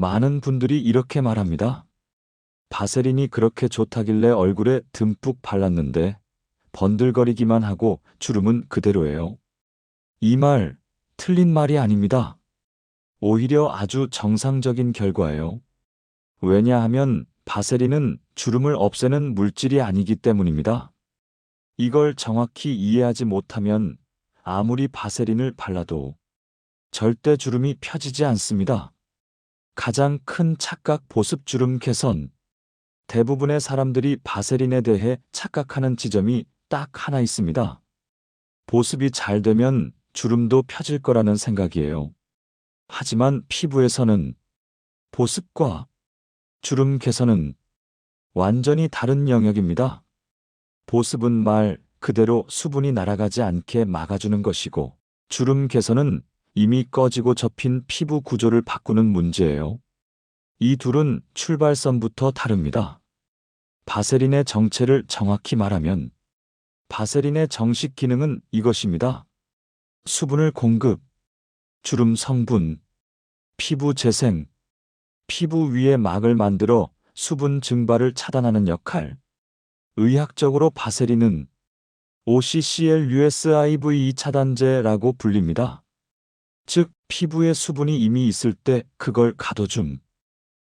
많은 분들이 이렇게 말합니다. 바세린이 그렇게 좋다길래 얼굴에 듬뿍 발랐는데 번들거리기만 하고 주름은 그대로예요. 이 말, 틀린 말이 아닙니다. 오히려 아주 정상적인 결과예요. 왜냐하면 바세린은 주름을 없애는 물질이 아니기 때문입니다. 이걸 정확히 이해하지 못하면 아무리 바세린을 발라도 절대 주름이 펴지지 않습니다. 가장 큰 착각 보습 주름 개선. 대부분의 사람들이 바세린에 대해 착각하는 지점이 딱 하나 있습니다. 보습이 잘 되면 주름도 펴질 거라는 생각이에요. 하지만 피부에서는 보습과 주름 개선은 완전히 다른 영역입니다. 보습은 말 그대로 수분이 날아가지 않게 막아주는 것이고, 주름 개선은 이미 꺼지고 접힌 피부 구조를 바꾸는 문제예요. 이 둘은 출발선부터 다릅니다. 바세린의 정체를 정확히 말하면 바세린의 정식 기능은 이것입니다. 수분을 공급, 주름 성분, 피부 재생, 피부 위에 막을 만들어 수분 증발을 차단하는 역할. 의학적으로 바세린은 OCCL-USIVE 차단제라고 불립니다. 즉, 피부에 수분이 이미 있을 때 그걸 가둬줌.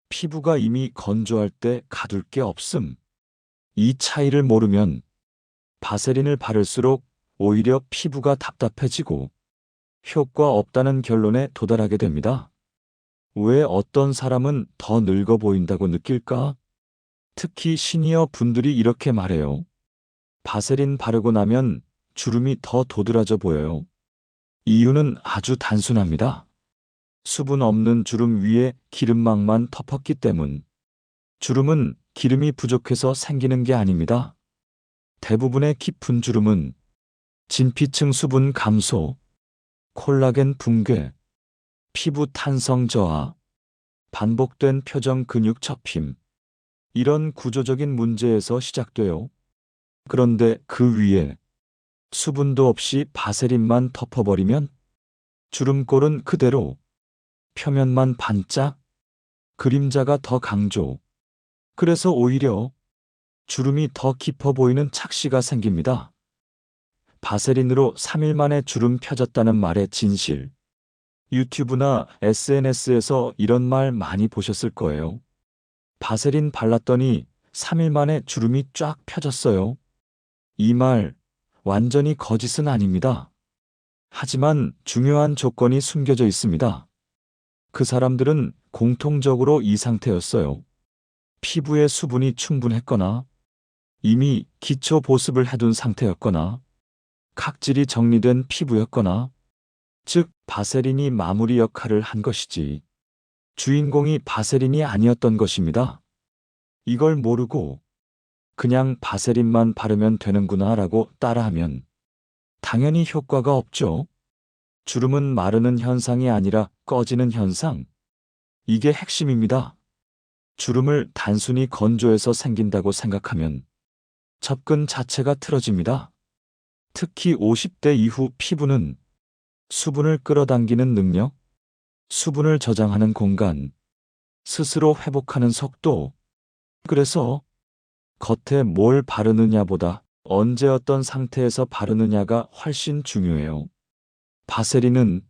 피부가 이미 건조할 때 가둘 게 없음. 이 차이를 모르면 바세린을 바를수록 오히려 피부가 답답해지고 효과 없다는 결론에 도달하게 됩니다. 왜 어떤 사람은 더 늙어 보인다고 느낄까? 특히 시니어 분들이 이렇게 말해요. 바세린 바르고 나면 주름이 더 도드라져 보여요. 이유는 아주 단순합니다. 수분 없는 주름 위에 기름막만 덮었기 때문. 주름은 기름이 부족해서 생기는 게 아닙니다. 대부분의 깊은 주름은 진피층 수분 감소, 콜라겐 붕괴, 피부 탄성 저하, 반복된 표정 근육 접힘, 이런 구조적인 문제에서 시작돼요. 그런데 그 위에 수분도 없이 바세린만 덮어버리면 주름골은 그대로, 표면만 반짝, 그림자가 더 강조. 그래서 오히려 주름이 더 깊어 보이는 착시가 생깁니다. 바세린으로 3일 만에 주름 펴졌다는 말의 진실. 유튜브나 SNS에서 이런 말 많이 보셨을 거예요. 바세린 발랐더니 3일 만에 주름이 쫙 펴졌어요. 이 말 완전히 거짓은 아닙니다. 하지만 중요한 조건이 숨겨져 있습니다. 그 사람들은 공통적으로 이 상태였어요. 피부에 수분이 충분했거나, 이미 기초 보습을 해둔 상태였거나, 각질이 정리된 피부였거나, 즉 바세린이 마무리 역할을 한 것이지 주인공이 바세린이 아니었던 것입니다. 이걸 모르고 그냥 바세린만 바르면 되는구나 라고 따라하면 당연히 효과가 없죠. 주름은 마르는 현상이 아니라 꺼지는 현상. 이게 핵심입니다. 주름을 단순히 건조해서 생긴다고 생각하면 접근 자체가 틀어집니다. 특히 50대 이후 피부는 수분을 끌어당기는 능력, 수분을 저장하는 공간, 스스로 회복하는 속도. 그래서 겉에 뭘 바르느냐보다 언제 어떤 상태에서 바르느냐가 훨씬 중요해요. 바세린은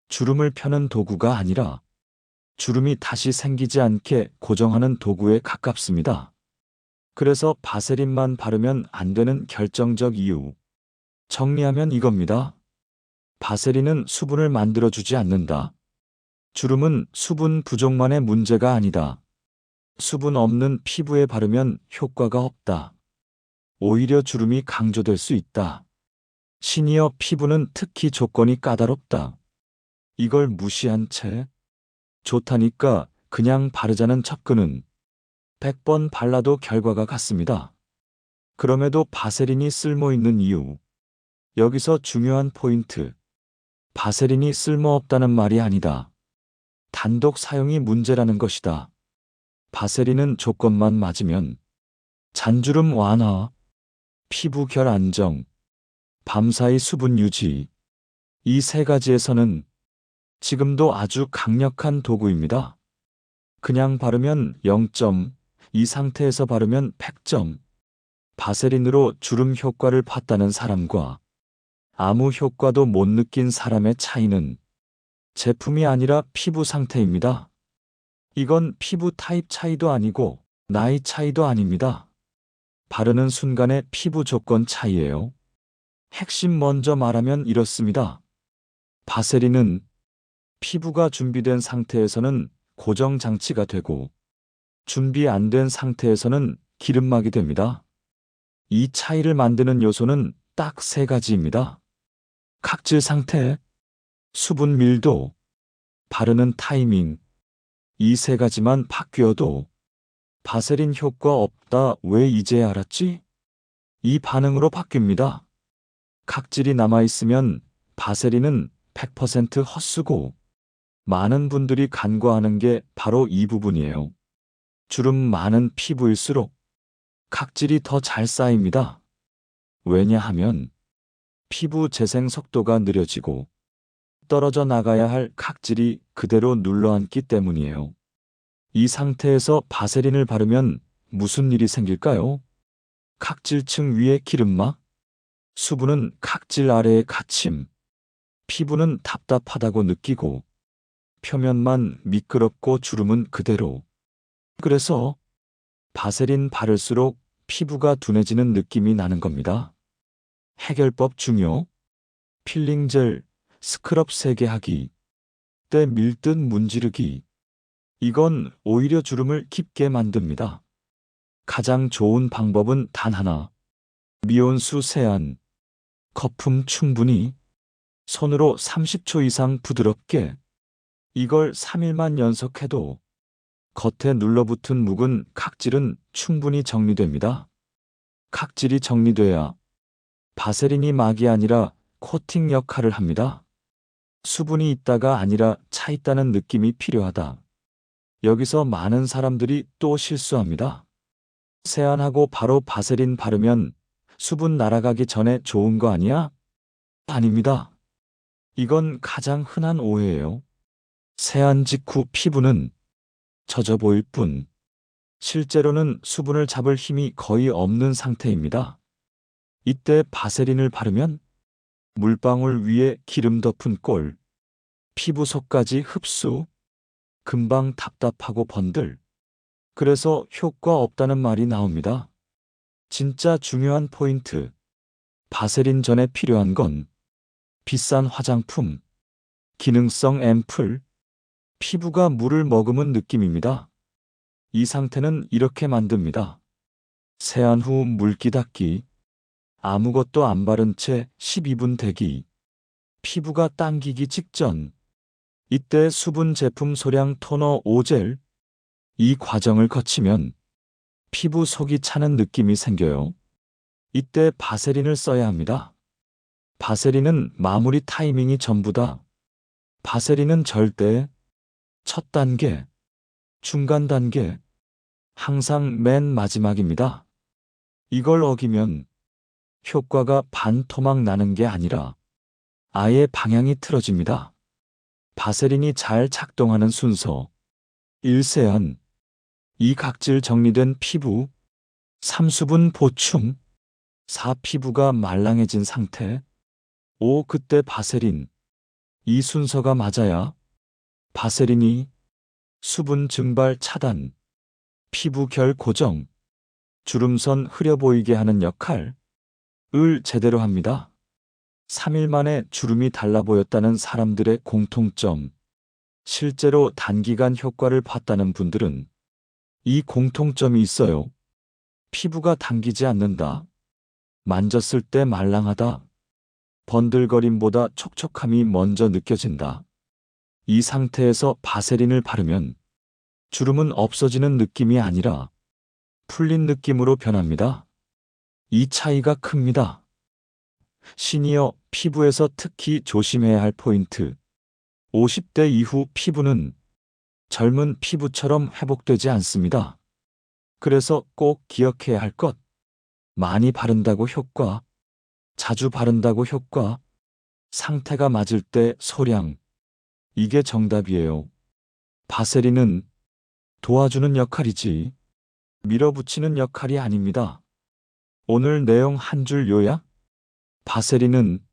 주름을 펴는 도구가 아니라 주름이 다시 생기지 않게 고정하는 도구에 가깝습니다. 그래서 바세린만 바르면 안 되는 결정적 이유. 정리하면 이겁니다. 바세린은 수분을 만들어주지 않는다. 주름은 수분 부족만의 문제가 아니다. 수분 없는 피부에 바르면 효과가 없다. 오히려 주름이 강조될 수 있다. 시니어 피부는 특히 조건이 까다롭다. 이걸 무시한 채 좋다니까 그냥 바르자는 접근은 100번 발라도 결과가 같습니다. 그럼에도 바세린이 쓸모있는 이유. 여기서 중요한 포인트. 바세린이 쓸모없다는 말이 아니다. 단독 사용이 문제라는 것이다. 바세린은 조건만 맞으면 잔주름 완화, 피부 결 안정, 밤사이 수분 유지, 이 세 가지에서는 지금도 아주 강력한 도구입니다. 그냥 바르면 0점, 이 상태에서 바르면 100점. 바세린으로 주름 효과를 봤다는 사람과 아무 효과도 못 느낀 사람의 차이는 제품이 아니라 피부 상태입니다. 이건 피부 타입 차이도 아니고 나이 차이도 아닙니다. 바르는 순간의 피부 조건 차이예요. 핵심 먼저 말하면 이렇습니다. 바세린은 피부가 준비된 상태에서는 고정 장치가 되고 준비 안 된 상태에서는 기름막이 됩니다. 이 차이를 만드는 요소는 딱 3가지입니다. 각질 상태, 수분 밀도, 바르는 타이밍. 이 3가지만 바뀌어도 바세린 효과 없다 왜 이제 알았지? 이 반응으로 바뀝니다. 각질이 남아있으면 바세린은 100% 헛수고 많은 분들이 간과하는 게 바로 이 부분이에요. 주름 많은 피부일수록 각질이 더 잘 쌓입니다. 왜냐하면 피부 재생 속도가 느려지고 떨어져 나가야 할 각질이 그대로 눌러앉기 때문이에요. 이 상태에서 바세린을 바르면 무슨 일이 생길까요? 각질층 위에 기름막, 수분은 각질 아래에 갇힘, 피부는 답답하다고 느끼고 표면만 미끄럽고 주름은 그대로. 그래서 바세린 바를수록 피부가 둔해지는 느낌이 나는 겁니다. 해결법 중요. 필링 젤, 스크럽 3개 하기, 때 밀듯 문지르기. 이건 오히려 주름을 깊게 만듭니다. 가장 좋은 방법은 단 하나. 미온수 세안. 거품 충분히. 손으로 30초 이상 부드럽게. 이걸 3일만 연속해도 겉에 눌러붙은 묵은 각질은 충분히 정리됩니다. 각질이 정리돼야 바세린이 막이 아니라 코팅 역할을 합니다. 수분이 있다가 아니라 차 있다는 느낌이 필요하다. 여기서 많은 사람들이 또 실수합니다. 세안하고 바로 바세린 바르면 수분 날아가기 전에 좋은 거 아니야? 아닙니다. 이건 가장 흔한 오해예요. 세안 직후 피부는 젖어 보일 뿐, 실제로는 수분을 잡을 힘이 거의 없는 상태입니다. 이때 바세린을 바르면 물방울 위에 기름 덮은 꼴, 피부 속까지 흡수, 금방 답답하고 번들. 그래서 효과 없다는 말이 나옵니다. 진짜 중요한 포인트. 바세린 전에 필요한 건 비싼 화장품, 기능성 앰플, 피부가 물을 머금은 느낌입니다. 이 상태는 이렇게 만듭니다. 세안 후 물기 닦기, 아무것도 안 바른 채 12분 대기, 피부가 당기기 직전. 이때 수분 제품 소량 토너 5젤. 이 과정을 거치면 피부 속이 차는 느낌이 생겨요. 이때 바세린을 써야 합니다. 바세린은 마무리 타이밍이 전부다. 바세린은 절대 첫 단계, 중간 단계, 항상 맨 마지막입니다. 이걸 어기면 효과가 반토막 나는 게 아니라 아예 방향이 틀어집니다. 바세린이 잘 작동하는 순서. 1. 세안. 2. 각질 정리된 피부. 3. 수분 보충. 4. 피부가 말랑해진 상태. 5. 그때 바세린. 이 순서가 맞아야 바세린이 수분 증발 차단, 피부 결 고정, 주름선 흐려 보이게 하는 역할을 제대로 합니다. 3일 만에 주름이 달라 보였다는 사람들의 공통점. 실제로 단기간 효과를 봤다는 분들은 이 공통점이 있어요. 피부가 당기지 않는다. 만졌을 때 말랑하다. 번들거림보다 촉촉함이 먼저 느껴진다. 이 상태에서 바세린을 바르면 주름은 없어지는 느낌이 아니라 풀린 느낌으로 변합니다. 이 차이가 큽니다. 시니어 피부에서 특히 조심해야 할 포인트. 50대 이후 피부는 젊은 피부처럼 회복되지 않습니다. 그래서 꼭 기억해야 할 것. 많이 바른다고 효과, 자주 바른다고 효과, 상태가 맞을 때 소량. 이게 정답이에요. 바세린은 도와주는 역할이지 밀어붙이는 역할이 아닙니다. 오늘 내용 한 줄 요약? 바세린은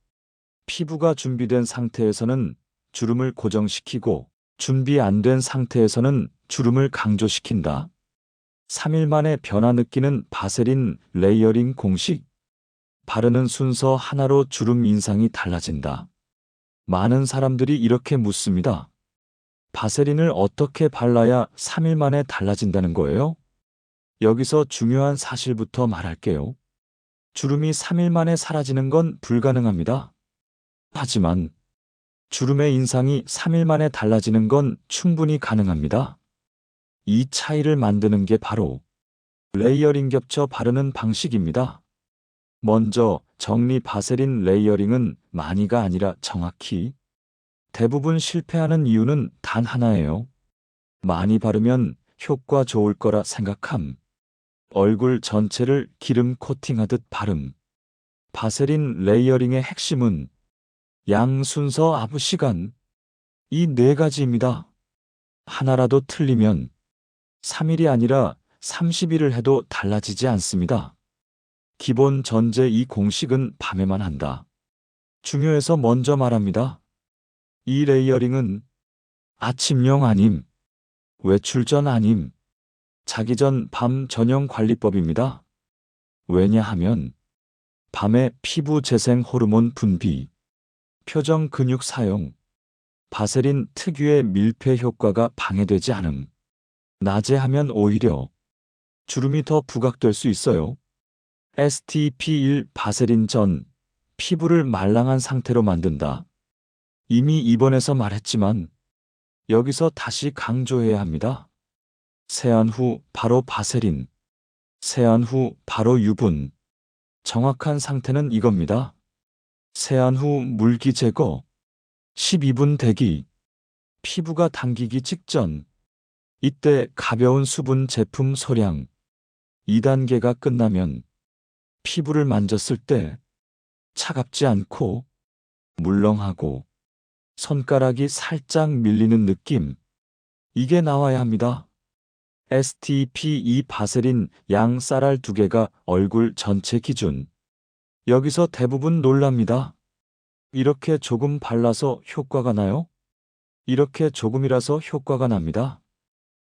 피부가 준비된 상태에서는 주름을 고정시키고 준비 안 된 상태에서는 주름을 강조시킨다. 3일 만에 변화 느끼는 바세린 레이어링 공식. 바르는 순서 하나로 주름 인상이 달라진다. 많은 사람들이 이렇게 묻습니다. 바세린을 어떻게 발라야 3일 만에 달라진다는 거예요? 여기서 중요한 사실부터 말할게요. 주름이 3일 만에 사라지는 건 불가능합니다. 하지만 주름의 인상이 3일 만에 달라지는 건 충분히 가능합니다. 이 차이를 만드는 게 바로 레이어링 겹쳐 바르는 방식입니다. 먼저 정리 바세린 레이어링은 많이가 아니라 정확히 대부분 실패하는 이유는 단 하나예요. 많이 바르면 효과 좋을 거라 생각함. 얼굴 전체를 기름 코팅하듯 바름. 바세린 레이어링의 핵심은 양 순서 아부 시간. 이 네 가지입니다. 하나라도 틀리면 3일이 아니라 30일을 해도 달라지지 않습니다. 기본 전제 이 공식은 밤에만 한다. 중요해서 먼저 말합니다. 이 레이어링은 아침용 아님, 외출 전 아님, 자기 전 밤 전용 관리법입니다. 왜냐하면 밤에 피부 재생 호르몬 분비, 표정 근육 사용, 바세린 특유의 밀폐 효과가 방해되지 않음. 낮에 하면 오히려 주름이 더 부각될 수 있어요. STP1 바세린 전 피부를 말랑한 상태로 만든다. 이미 이번에서 말했지만 여기서 다시 강조해야 합니다. 세안 후 바로 바세린, 세안 후 바로 유분. 정확한 상태는 이겁니다. 세안 후 물기 제거, 12분 대기, 피부가 당기기 직전. 이때 가벼운 수분 제품 소량. 2단계가 끝나면 피부를 만졌을 때 차갑지 않고 물렁하고 손가락이 살짝 밀리는 느낌. 이게 나와야 합니다. STP2 바세린 양 쌀알 2개가 얼굴 전체 기준. 여기서 대부분 놀랍니다. 이렇게 조금 발라서 효과가 나요? 이렇게 조금이라서 효과가 납니다.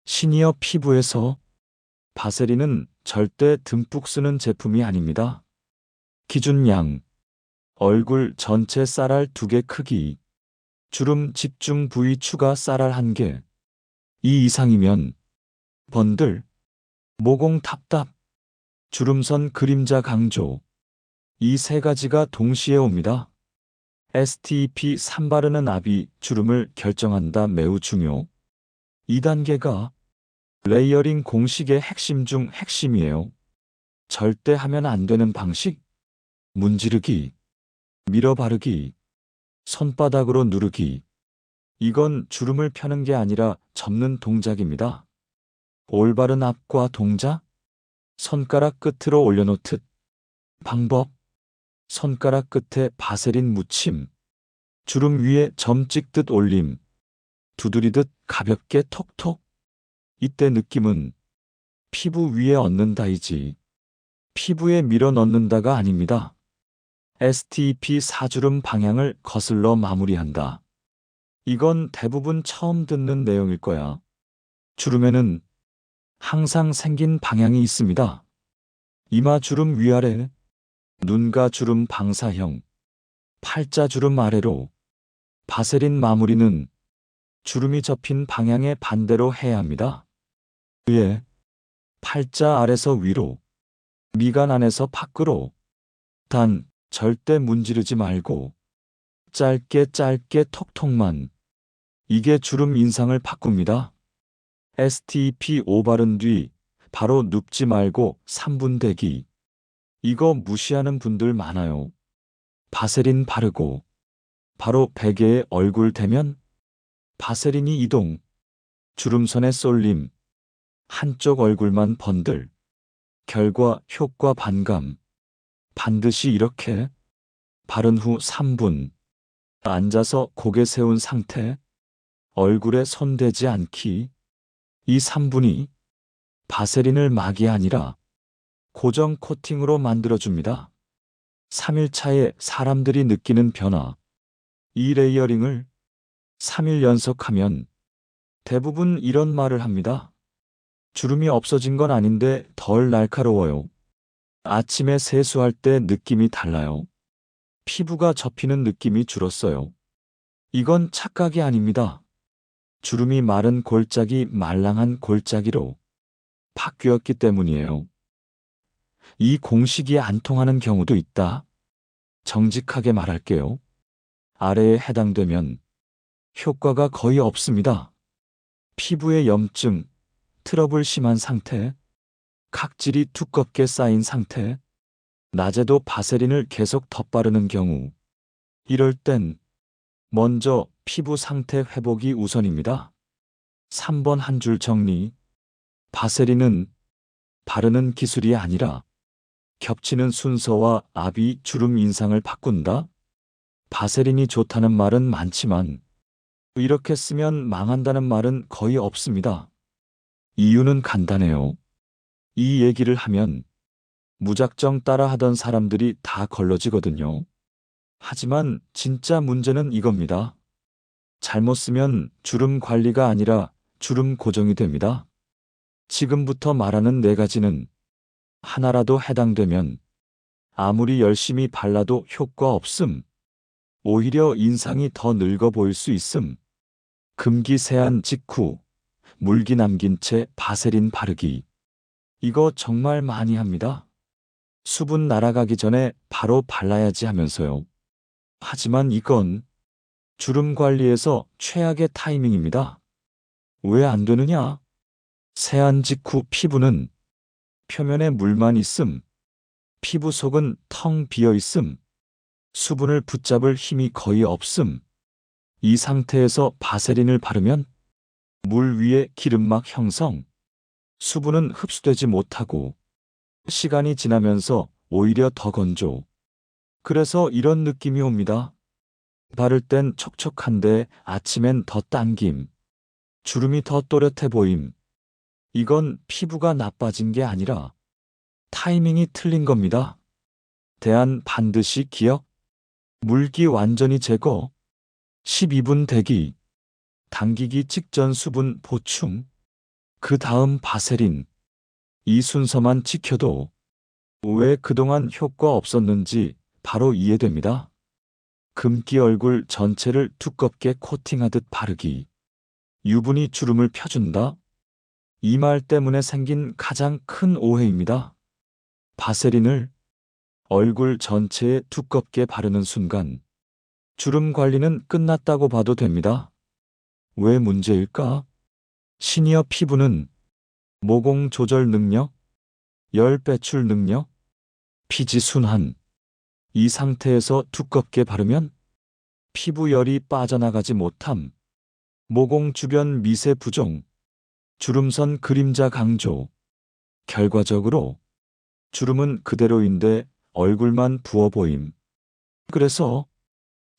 시니어 피부에서 바세린은 절대 듬뿍 쓰는 제품이 아닙니다. 기준 양, 얼굴 전체 쌀알 2개 크기, 주름 집중 부위 추가 쌀알 1개. 이 이상이면 번들, 모공 답답, 주름선 그림자 강조. 이 세 가지가 동시에 옵니다. STP3 바르는 압이 주름을 결정한다. 매우 중요. 2단계가 레이어링 공식의 핵심 중 핵심이에요. 절대 하면 안 되는 방식. 문지르기, 밀어 바르기, 손바닥으로 누르기. 이건 주름을 펴는 게 아니라 접는 동작입니다. 올바른 압과 동작, 손가락 끝으로 올려놓듯. 방법, 손가락 끝에 바세린 묻힘, 주름 위에 점 찍듯 올림, 두드리듯 가볍게 톡톡. 이때 느낌은 피부 위에 얹는다이지 피부에 밀어 넣는다가 아닙니다. STP 4주름 방향을 거슬러 마무리한다. 이건 대부분 처음 듣는 내용일 거야. 주름에는 항상 생긴 방향이 있습니다. 이마 주름 위아래, 눈가 주름 방사형, 팔자 주름 아래로. 바세린 마무리는 주름이 접힌 방향의 반대로 해야 합니다. 위에, 팔자 아래서 위로, 미간 안에서 밖으로. 단 절대 문지르지 말고 짧게 짧게 톡톡만. 이게 주름 인상을 바꿉니다. STP5 바른 뒤 바로 눕지 말고 3분 대기. 이거 무시하는 분들 많아요. 바세린 바르고 바로 베개에 얼굴 대면 바세린이 이동, 주름선에 쏠림, 한쪽 얼굴만 번들. 결과 효과 반감. 반드시 이렇게 바른 후 3분 앉아서 고개 세운 상태, 얼굴에 손대지 않기. 이 3분이 바세린을 막이 아니라 고정 코팅으로 만들어줍니다. 3일 차에 사람들이 느끼는 변화. 이 레이어링을 3일 연속하면 대부분 이런 말을 합니다. 주름이 없어진 건 아닌데 덜 날카로워요. 아침에 세수할 때 느낌이 달라요. 피부가 접히는 느낌이 줄었어요. 이건 착각이 아닙니다. 주름이 마른 골짜기 말랑한 골짜기로 바뀌었기 때문이에요. 이 공식이 안 통하는 경우도 있다. 정직하게 말할게요. 아래에 해당되면 효과가 거의 없습니다. 피부에 염증, 트러블 심한 상태, 각질이 두껍게 쌓인 상태, 낮에도 바세린을 계속 덧바르는 경우, 이럴 땐 먼저 피부 상태 회복이 우선입니다. 3번 한 줄 정리. 바세린은 바르는 기술이 아니라 겹치는 순서와 압이 주름 인상을 바꾼다. 바세린이 좋다는 말은 많지만 이렇게 쓰면 망한다는 말은 거의 없습니다. 이유는 간단해요. 이 얘기를 하면 무작정 따라하던 사람들이 다 걸러지거든요. 하지만 진짜 문제는 이겁니다. 잘못 쓰면 주름 관리가 아니라 주름 고정이 됩니다. 지금부터 말하는 4가지는 하나라도 해당되면 아무리 열심히 발라도 효과 없음. 오히려 인상이 더 늙어 보일 수 있음. 금기 세안 직후 물기 남긴 채 바세린 바르기. 이거 정말 많이 합니다. 수분 날아가기 전에 바로 발라야지 하면서요. 하지만 이건 주름 관리에서 최악의 타이밍입니다. 왜 안 되느냐? 세안 직후 피부는 표면에 물만 있음, 피부 속은 텅 비어 있음, 수분을 붙잡을 힘이 거의 없음. 이 상태에서 바세린을 바르면 물 위에 기름막 형성, 수분은 흡수되지 못하고 시간이 지나면서 오히려 더 건조. 그래서 이런 느낌이 옵니다. 바를 땐 촉촉한데 아침엔 더 당김. 주름이 더 또렷해 보임. 이건 피부가 나빠진 게 아니라 타이밍이 틀린 겁니다. 대안 반드시 기억. 물기 완전히 제거. 12분 대기. 당기기 직전 수분 보충. 그 다음 바세린. 이 순서만 지켜도 왜 그동안 효과 없었는지 바로 이해됩니다. 금기 얼굴 전체를 두껍게 코팅하듯 바르기. 유분이 주름을 펴준다. 이 말 때문에 생긴 가장 큰 오해입니다. 바세린을 얼굴 전체에 두껍게 바르는 순간 주름 관리는 끝났다고 봐도 됩니다. 왜 문제일까? 시니어 피부는 모공 조절 능력, 열 배출 능력, 피지 순환. 이 상태에서 두껍게 바르면 피부 열이 빠져나가지 못함, 모공 주변 미세 부종, 주름선 그림자 강조. 결과적으로 주름은 그대로인데 얼굴만 부어 보임. 그래서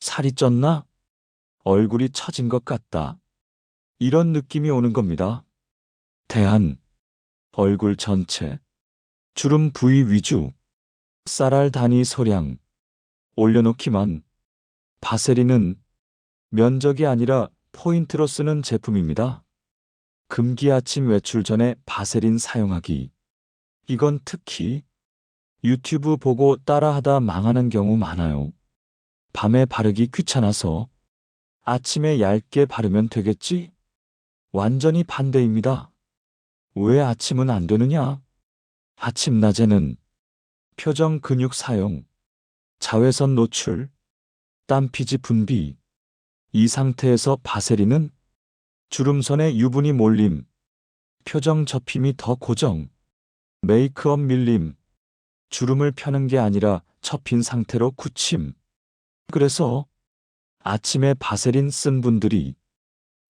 살이 쪘나? 얼굴이 처진 것 같다. 이런 느낌이 오는 겁니다. 대안, 얼굴 전체, 주름 부위 위주, 쌀알 단위 소량, 올려놓기만. 바세린은 면적이 아니라 포인트로 쓰는 제품입니다. 금기 아침 외출 전에 바세린 사용하기. 이건 특히 유튜브 보고 따라하다 망하는 경우 많아요. 밤에 바르기 귀찮아서 아침에 얇게 바르면 되겠지? 완전히 반대입니다. 왜 아침은 안 되느냐? 아침 낮에는 표정 근육 사용, 자외선 노출, 땀피지 분비. 이 상태에서 바세린은 주름선에 유분이 몰림, 표정 접힘이 더 고정, 메이크업 밀림, 주름을 펴는 게 아니라 접힌 상태로 굳힘. 그래서 아침에 바세린 쓴 분들이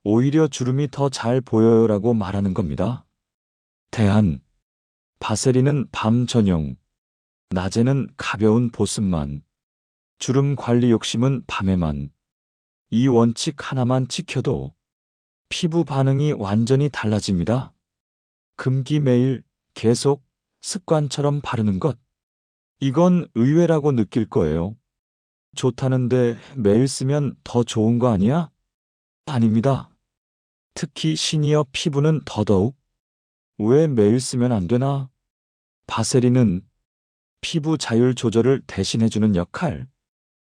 오히려 주름이 더 잘 보여요라고 말하는 겁니다. 대안, 바세린은 밤 전용, 낮에는 가벼운 보습만, 주름 관리 욕심은 밤에만. 이 원칙 하나만 지켜도 피부 반응이 완전히 달라집니다. 금기 매일 계속 습관처럼 바르는 것. 이건 의외라고 느낄 거예요. 좋다는데 매일 쓰면 더 좋은 거 아니야? 아닙니다. 특히 시니어 피부는 더더욱. 왜 매일 쓰면 안 되나? 바세린은 피부 자율 조절을 대신해주는 역할.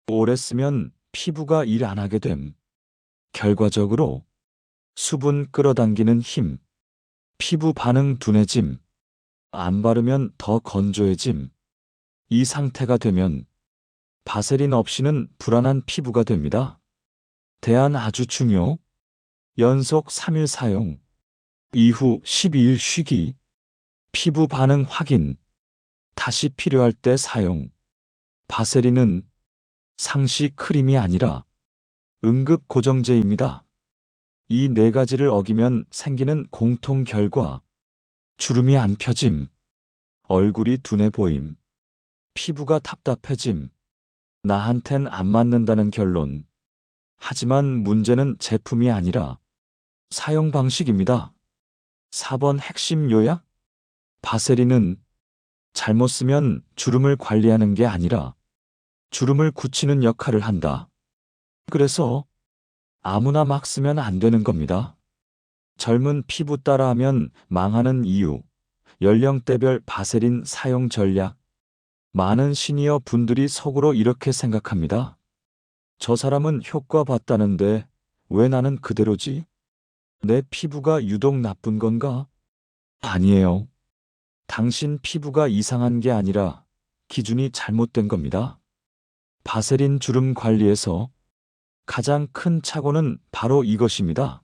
오래 쓰면 피부가 일 안 하게 됨. 결과적으로 수분 끌어당기는 힘, 피부 반응 둔해짐, 안 바르면 더 건조해짐. 이 상태가 되면 바세린 없이는 불안한 피부가 됩니다. 대안 아주 중요. 연속 3일 사용. 이후 12일 쉬기. 피부 반응 확인. 다시 필요할 때 사용. 바세린은 상시 크림이 아니라 응급 고정제입니다. 이 네 가지를 어기면 생기는 공통 결과. 주름이 안 펴짐. 얼굴이 둔해 보임. 피부가 답답해짐. 나한텐 안 맞는다는 결론. 하지만 문제는 제품이 아니라 사용 방식입니다. 4번 핵심 요약? 바세린은 잘못 쓰면 주름을 관리하는 게 아니라 주름을 굳히는 역할을 한다. 그래서 아무나 막 쓰면 안 되는 겁니다. 젊은 피부 따라하면 망하는 이유, 연령대별 바세린 사용 전략. 많은 시니어 분들이 속으로 이렇게 생각합니다. 저 사람은 효과 봤다는데 왜 나는 그대로지? 내 피부가 유독 나쁜 건가? 아니에요. 당신 피부가 이상한 게 아니라 기준이 잘못된 겁니다. 바세린 주름 관리에서 가장 큰 착오는 바로 이것입니다.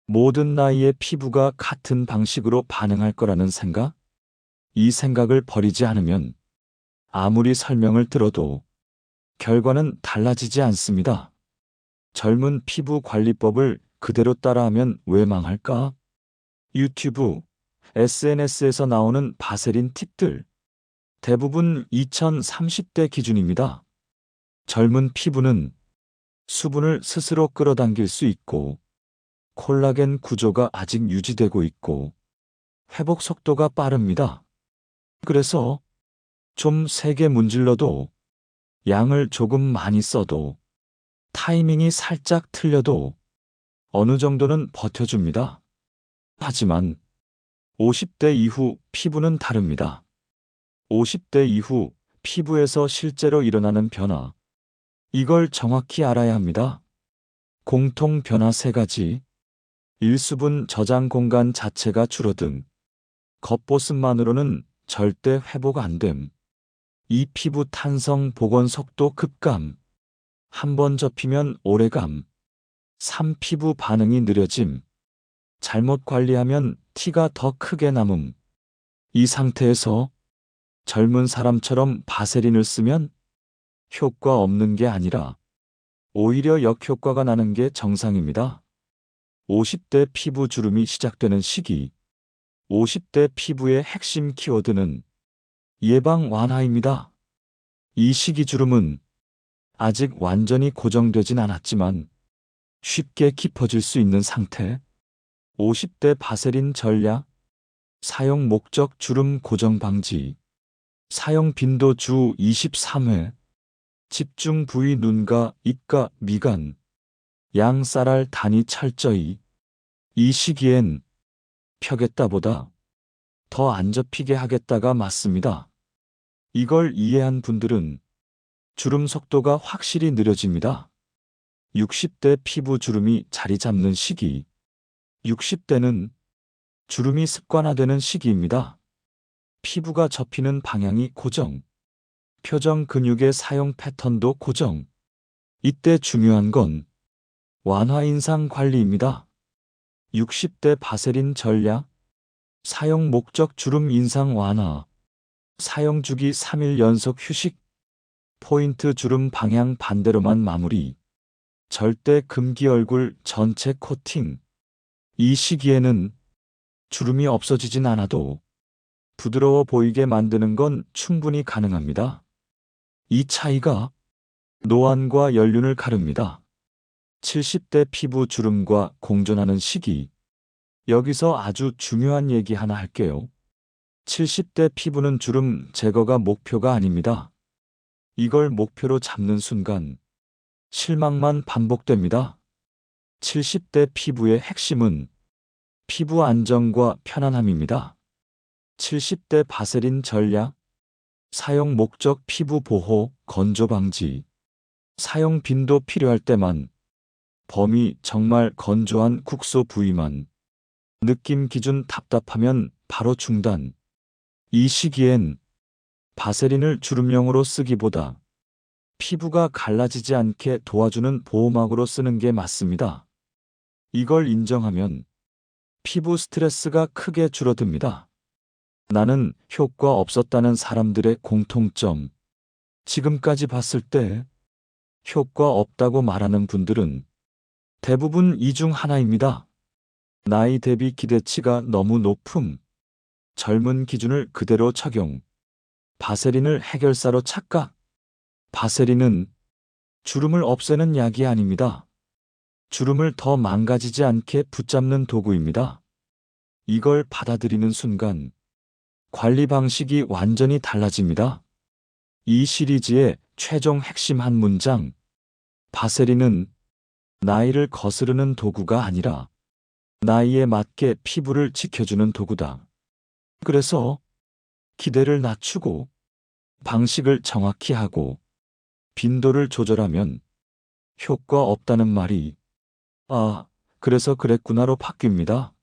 모든 나이의 피부가 같은 방식으로 반응할 거라는 생각? 이 생각을 버리지 않으면 아무리 설명을 들어도 결과는 달라지지 않습니다. 젊은 피부 관리법을 그대로 따라하면 왜 망할까? 유튜브, SNS에서 나오는 바세린 팁들. 대부분 2030대 기준입니다. 젊은 피부는 수분을 스스로 끌어당길 수 있고, 콜라겐 구조가 아직 유지되고 있고, 회복 속도가 빠릅니다. 그래서 좀 세게 문질러도, 양을 조금 많이 써도, 타이밍이 살짝 틀려도 어느 정도는 버텨줍니다. 하지만 50대 이후 피부는 다릅니다. 50대 이후 피부에서 실제로 일어나는 변화. 이걸 정확히 알아야 합니다. 공통 변화 3가지. 일수분 저장 공간 자체가 줄어듦. 겉보습만으로는 절대 회복 안 됨. 이 피부 탄성 복원 속도 급감. 한 번 접히면 오래감. 3. 피부 반응이 느려짐. 잘못 관리하면 티가 더 크게 남음. 이 상태에서 젊은 사람처럼 바세린을 쓰면 효과 없는 게 아니라 오히려 역효과가 나는 게 정상입니다. 50대 피부 주름이 시작되는 시기. 50대 피부의 핵심 키워드는 예방 완화입니다. 이 시기 주름은 아직 완전히 고정되진 않았지만 쉽게 깊어질 수 있는 상태. 50대 바세린 전략. 사용 목적 주름 고정 방지. 사용 빈도 주 23회. 집중 부위 눈가, 입가, 미간. 양쌀알 단위 철저히. 이 시기엔 펴겠다보다 더 안 접히게 하겠다가 맞습니다. 이걸 이해한 분들은 주름 속도가 확실히 느려집니다. 60대 피부 주름이 자리 잡는 시기. 60대는 주름이 습관화되는 시기입니다. 피부가 접히는 방향이 고정. 표정 근육의 사용 패턴도 고정. 이때 중요한 건 완화 인상 관리입니다. 60대 바세린 전략. 사용 목적 주름 인상 완화. 사용 주기 3일 연속 휴식. 포인트 주름 방향 반대로만 마무리. 절대 금기 얼굴 전체 코팅. 이 시기에는 주름이 없어지진 않아도 부드러워 보이게 만드는 건 충분히 가능합니다. 이 차이가 노안과 연륜을 가릅니다. 70대 피부 주름과 공존하는 시기. 여기서 아주 중요한 얘기 하나 할게요. 70대 피부는 주름 제거가 목표가 아닙니다. 이걸 목표로 잡는 순간 실망만 반복됩니다. 70대 피부의 핵심은 피부 안정과 편안함입니다. 70대 바세린 전략, 사용 목적 피부 보호, 건조 방지, 사용 빈도 필요할 때만, 범위 정말 건조한 국소 부위만, 느낌 기준 답답하면 바로 중단. 이 시기엔 바세린을 주름용으로 쓰기보다 피부가 갈라지지 않게 도와주는 보호막으로 쓰는 게 맞습니다. 이걸 인정하면 피부 스트레스가 크게 줄어듭니다. 나는 효과 없었다는 사람들의 공통점. 지금까지 봤을 때 효과 없다고 말하는 분들은 대부분 이 중 하나입니다. 나이 대비 기대치가 너무 높음. 젊은 기준을 그대로 적용. 바세린을 해결사로 착각. 바세린은 주름을 없애는 약이 아닙니다. 주름을 더 망가지지 않게 붙잡는 도구입니다. 이걸 받아들이는 순간 관리 방식이 완전히 달라집니다. 이 시리즈의 최종 핵심 한 문장. 바세린은 나이를 거스르는 도구가 아니라 나이에 맞게 피부를 지켜주는 도구다. 그래서 기대를 낮추고 방식을 정확히 하고 빈도를 조절하면 효과 없다는 말이 그래서 그랬구나로 바뀝니다.